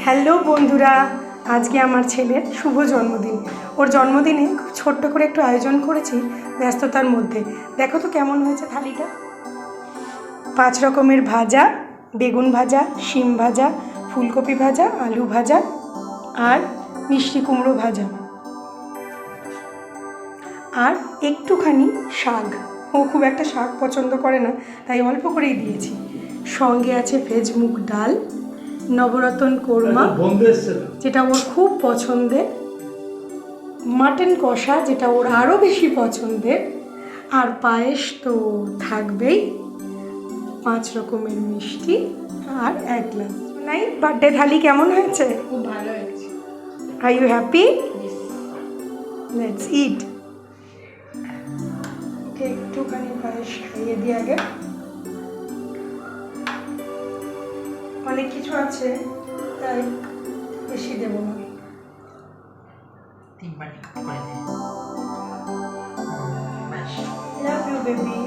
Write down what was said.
Hello বন্ধুরা, আজকে আমার ছেলের শুভ জন্মদিন। ওর জন্মদিনে খুব ছোট্ট করে একটু আয়োজন করেছি ব্যস্ততার মধ্যে। দেখো তো কেমন হয়েছে থালিটা। 5 রকমের ভাজা, বেগুন ভাজা, শিম ভাজা, ফুলকপি ভাজা, আলু ভাজা আর মিষ্টি কুমড়ো ভাজা, আর একটুখানি শাক। ও খুব একটা শাক পছন্দ করে না, তাই অল্প করেই দিয়েছি। সঙ্গে আছে ভেজ মুগ ডাল, নবরত্ন কোরমা যেটা ওর খুব পছন্দের, মাটন কষা যেটা ওর আরও বেশি পছন্দের, আর পায়েস তো থাকবেই, 5 রকমের মিষ্টি আর 1 গ্লাস। নাই, বার্থডে থালি কেমন হয়েছে? খুব ভালো হয়েছে। Are you happy? Let's eat. Okay একটুখানি পায়েস খাইয়ে দিই আগে। অনেক কিছু আছে তাই বেশি দেবো না। 3 বাটি করে দে। Love you baby.